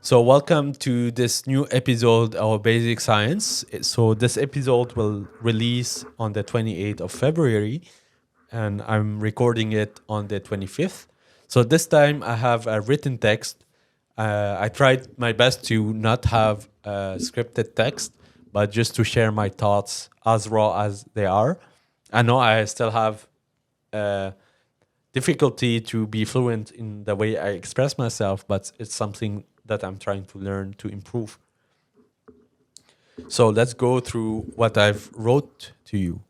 So, welcome to this new episode of Basic Science. So, this episode will release on the 28th of February, and I'm recording it on the 25th. So, this time I have a written text. I tried my best to not have a scripted text, but just to share my thoughts as raw as they are. I know I still have difficulty to be fluent in the way I express myself, but it's something that I'm trying to learn to improve. So let's go through what I've wrote to you.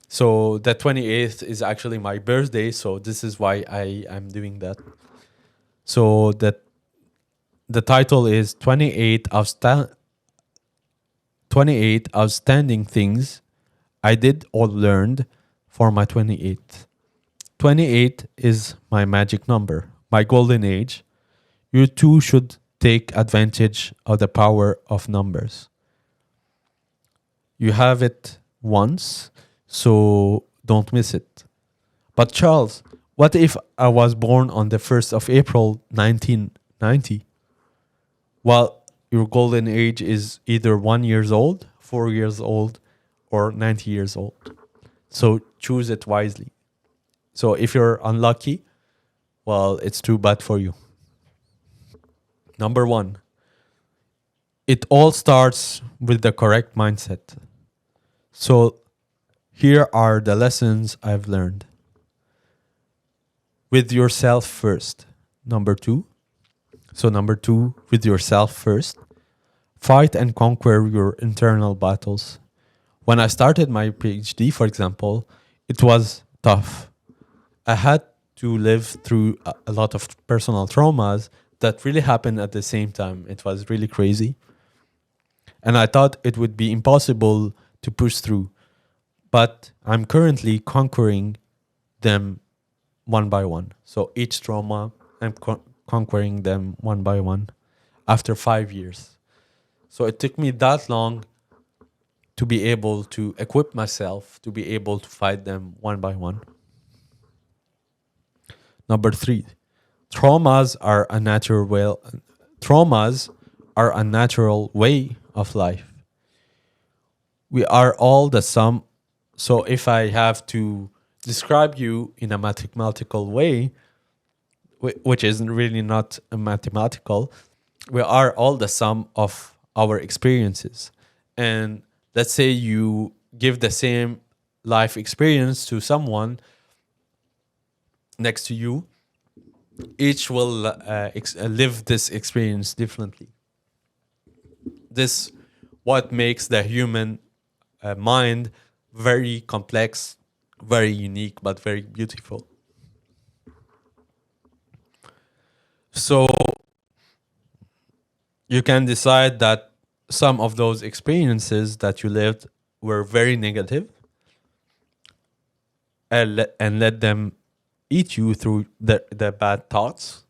So the 28th is actually my birthday, so this is why I am doing that. So the title is 28 outstanding things I did or learned for my 28th. 28 is my magic number, my golden age. You too should take advantage of the power of numbers. You have it once, so don't miss it. But Charles, what if I was born on the 1st of April 1990? Well, your golden age is either 1 year old, 4 years old, or 90 years old. So choose it wisely. So if you're unlucky, well, it's too bad for you. Number 1, it all starts with the correct mindset. So here are the lessons I've learned. With yourself first. Number 2, with yourself first. Fight and conquer your internal battles. When I started my PhD, for example, it was tough. I had to live through a lot of personal traumas that really happened at the same time. It was really crazy. And I thought it would be impossible to push through. But I'm currently conquering them one by one. So each trauma, I'm conquering them one by one after 5 years. So it took me that long to be able to equip myself to be able to fight them one by one. Number 3, traumas are a natural way of life. We are all the sum. So if I have to describe you in a mathematical way, which is really not mathematical, we are all the sum of our experiences. And let's say you give the same life experience to someone next to you, each will live this experience differently. This what makes the human mind very complex, very unique, but very beautiful. So you can decide that some of those experiences that you lived were very negative, and let them eat you through the bad thoughts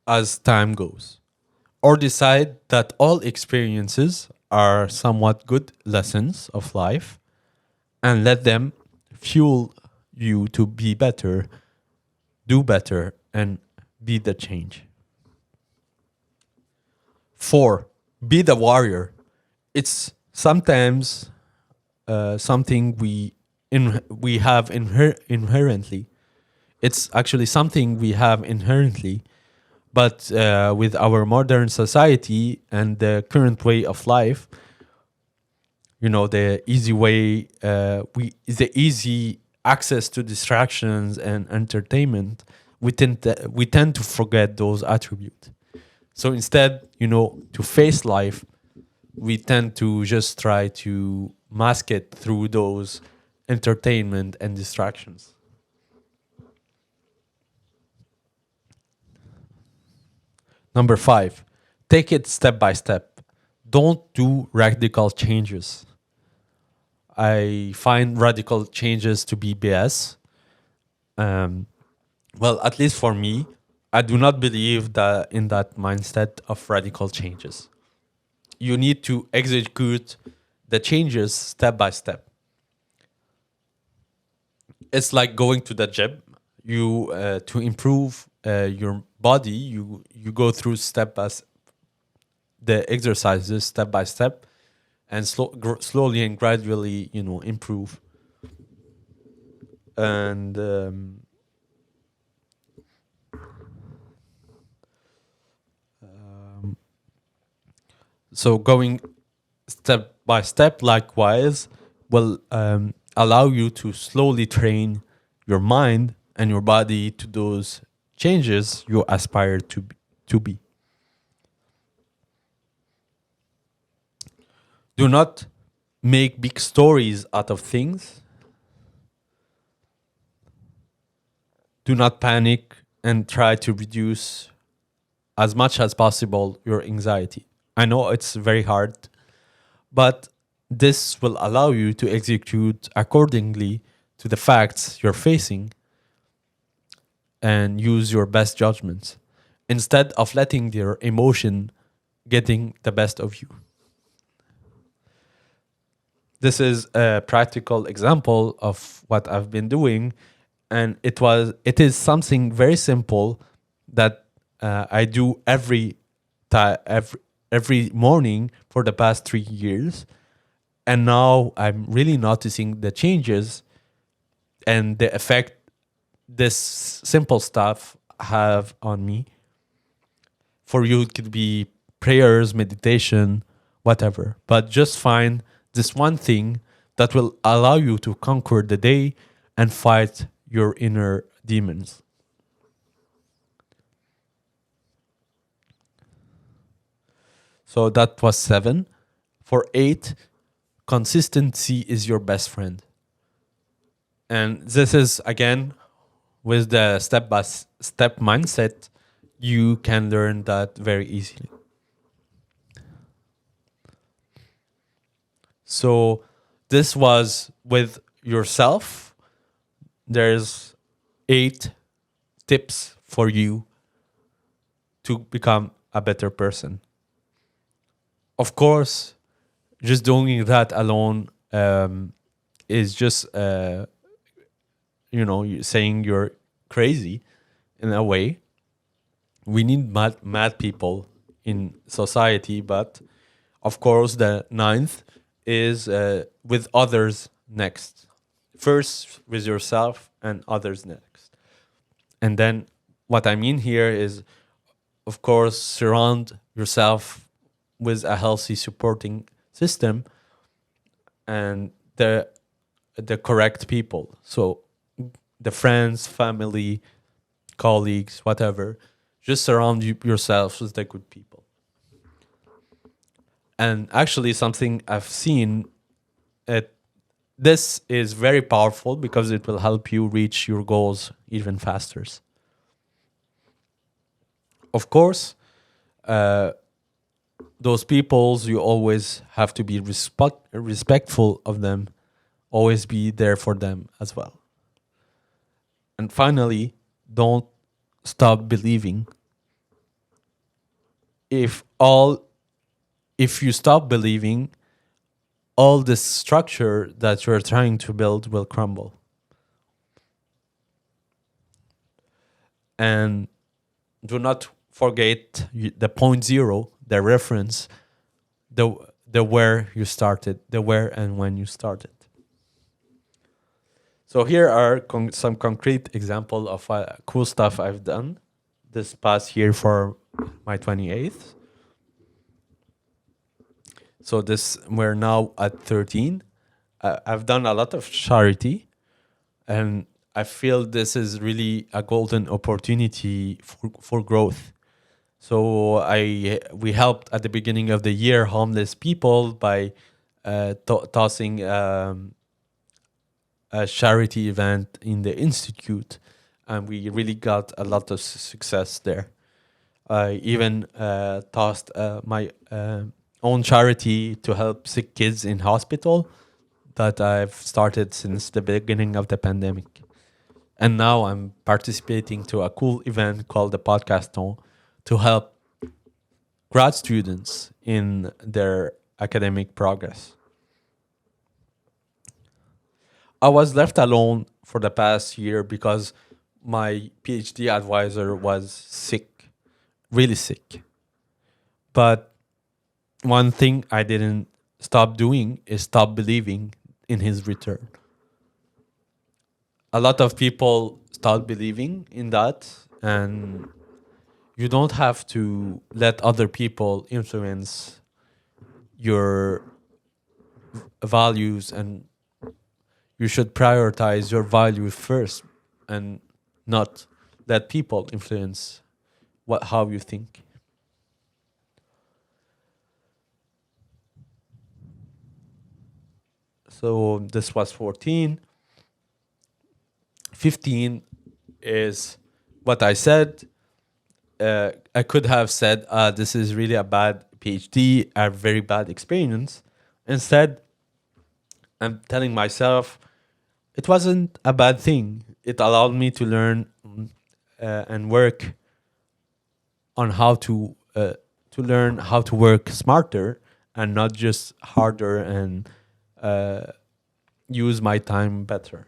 as time goes. Or decide that all experiences are somewhat good lessons of life and let them fuel you to be better, do better, and be the change. 4, be the warrior. It's sometimes something we have inherently. It's actually something we have inherently, but with our modern society and the current way of life, the easy way, the easy access to distractions and entertainment, we tend to forget those attributes. So instead, to face life, we tend to just try to mask it through those entertainment and distractions. Number 5, take it step by step. Don't do radical changes. I find radical changes to be BS. Well, at least for me, I do not believe that in that mindset of radical changes. You need to execute the changes step by step. It's like going to the gym. You to improve your body, you go through the exercises step by step, and slowly and gradually, improve. And so going step by step, likewise, will allow you to slowly train your mind and your body to those changes you aspire to be. Do not make big stories out of things. Do not panic and try to reduce as much as possible your anxiety. I know it's very hard, but this will allow you to execute accordingly to the facts you're facing and use your best judgments instead of letting your emotion getting the best of you. This is a practical example of what I've been doing, and it is something very simple that I do every morning for the past 3 years, and now I'm really noticing the changes and the effect this simple stuff have on me. For you, it could be prayers, meditation, whatever, but just find this one thing that will allow you to conquer the day and fight your inner demons. So that was 7. For 8, consistency is your best friend. And this is, again, with the step-by-step mindset, you can learn that very easily. So this was with yourself. There's 8 tips for you to become a better person. Of course, just doing that alone is just, saying you're crazy in a way. We need mad people in society, but of course, the 9th is with others next. First with yourself and others next. And then what I mean here is, of course, surround yourself with a healthy supporting system and the correct people. So the friends, family, colleagues, whatever, just surround yourself with the good people. And actually, something I've seen, this is very powerful because it will help you reach your goals even faster. Of course, those peoples, you always have to be respectful of them, always be there for them as well. And finally, don't stop believing. If you stop believing, all this structure that you're trying to build will crumble. And do not forget the point 0, the reference, the where you started, the where and when you started. So here are some concrete example of cool stuff I've done this past year for my 28th. So we're now at 13. I've done a lot of charity, and I feel this is really a golden opportunity for growth. So we helped at the beginning of the year homeless people by tossing a charity event in the institute, and we really got a lot of success there. I even tossed my own charity to help sick kids in hospital that I've started since the beginning of the pandemic. And now I'm participating to a cool event called the Podcaston to help grad students in their academic progress. I was left alone for the past year because my PhD advisor was sick. really sick. But one thing I didn't stop doing is stop believing in his return. A lot of people start believing in that, and you don't have to let other people influence your values, and you should prioritize your values first and not let people influence how you think. So this was 14. 15 is what I said. I could have said, this is really a bad PhD, a very bad experience. Instead, I'm telling myself it wasn't a bad thing. It allowed me to learn and work on to learn how to work smarter and not just harder, and use my time better.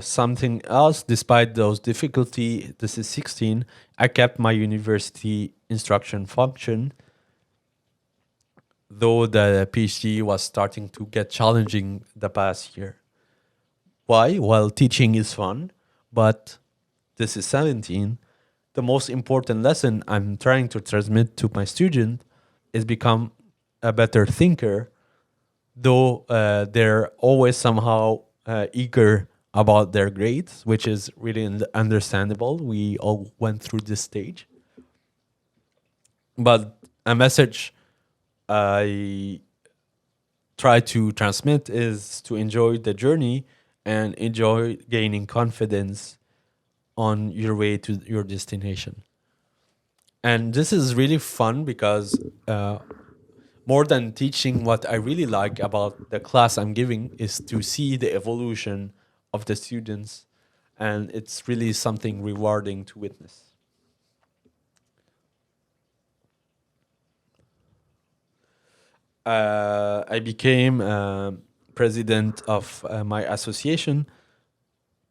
Something else, despite those difficulty, this is 16, I kept my university instruction function, though the PhD was starting to get challenging the past year. Why? Well, teaching is fun, but this is 17. The most important lesson I'm trying to transmit to my student is become a better thinker, though they're always somehow eager about their grades, which is really understandable. We all went through this stage. But a message I try to transmit is to enjoy the journey and enjoy gaining confidence on your way to your destination. And this is really fun because more than teaching, what I really like about the class I'm giving is to see the evolution of the students, and it's really something rewarding to witness. I became president of my association.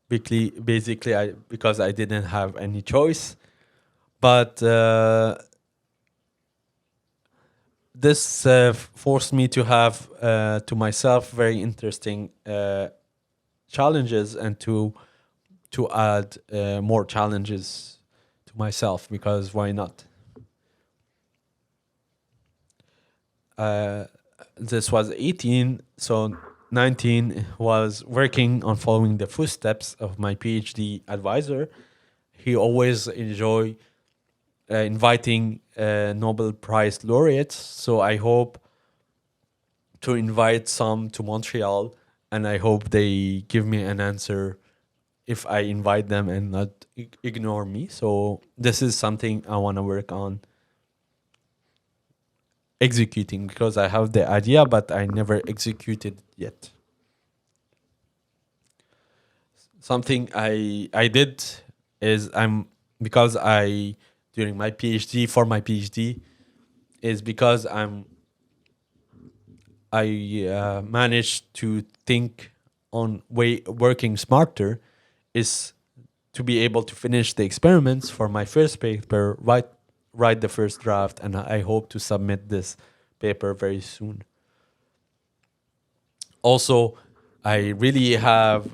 Basically, because I didn't have any choice. But this forced me to have to myself very interesting challenges, and to add more challenges to myself, because why not? This was 18, so 19 was working on following the footsteps of my PhD advisor. He always enjoy inviting Nobel Prize laureates, so I hope to invite some to Montreal, and I hope they give me an answer if I invite them and not ignore me. So this is something I want to work on executing, because I have the idea, but I never executed yet. Something I did is because I during my PhD for my PhD is because I managed to think on working smarter, is to be able to finish the experiments for my first paper, write the first draft, and I hope to submit this paper very soon. Also, I really have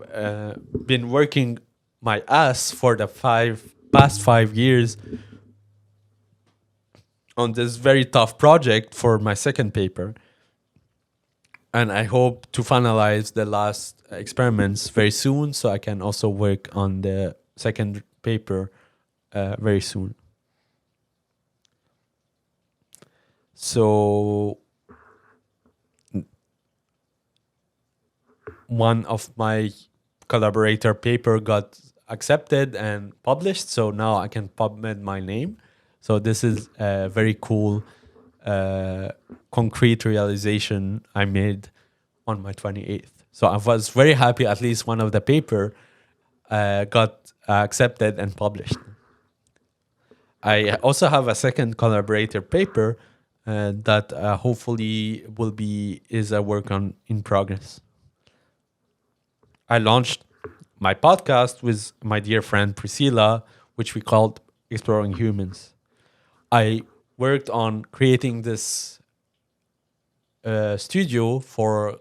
been working my ass for the past 5 years on this very tough project for my second paper. And I hope to finalize the last experiments very soon, so I can also work on the second paper very soon. So one of my collaborator paper got accepted and published, so now I can PubMed my name. So this is a very cool concrete realization I made on my 28th. So I was very happy at least one of the paper got accepted and published. I also have a second collaborator paper that hopefully is a work in progress. I launched my podcast with my dear friend Priscilla, which we called Exploring Humans. I worked on creating this studio for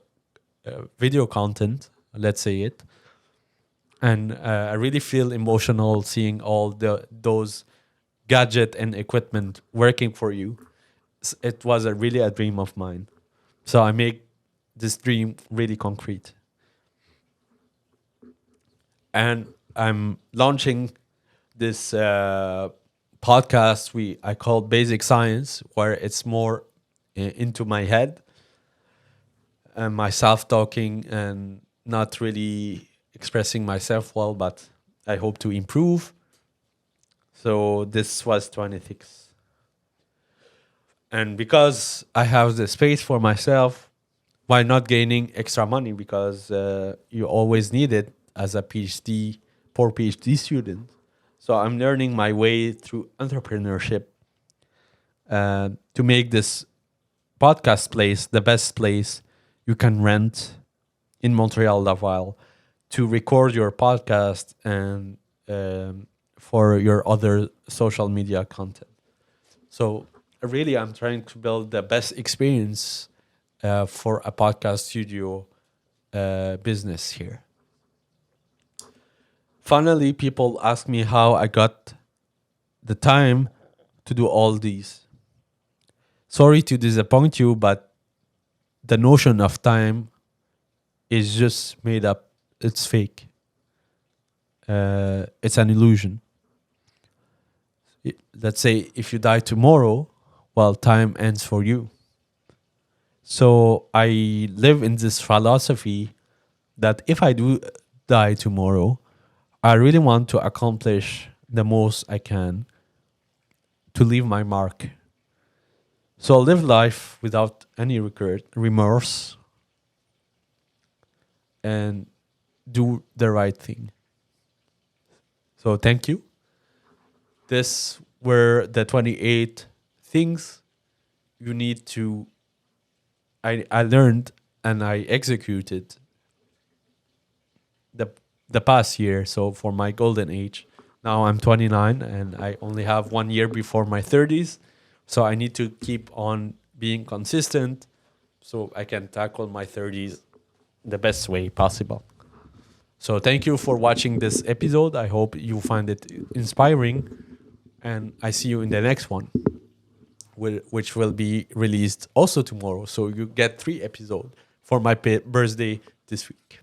video content, let's say it. And I really feel emotional seeing all those gadget and equipment working for you. It was really a dream of mine. So I make this dream really concrete. And I'm launching this podcast I call Basic Science, where it's more into my head and my self-talking and not really expressing myself well, but I hope to improve. So this was 26. And because I have the space for myself, why not gaining extra money? Because you always need it as a poor PhD student. So I'm learning my way through entrepreneurship to make this podcast place the best place you can rent in Montreal, Laval, to record your podcast and for your other social media content. So really, I'm trying to build the best experience for a podcast studio business here. Finally, people ask me how I got the time to do all these. Sorry to disappoint you, but the notion of time is just made up. It's fake. It's an illusion. Let's say if you die tomorrow, well, time ends for you. So I live in this philosophy that if I do die tomorrow, I really want to accomplish the most I can to leave my mark. So live life without any remorse, and do the right thing. So thank you. This were the 28 things you need to I learned and I executed the past year. So for my golden age, now I'm 29 and I only have 1 year before my 30s. So I need to keep on being consistent so I can tackle my 30s the best way possible. So thank you for watching this episode. I hope you find it inspiring. And I see you in the next one, which will be released also tomorrow. So you get 3 episodes for my birthday this week.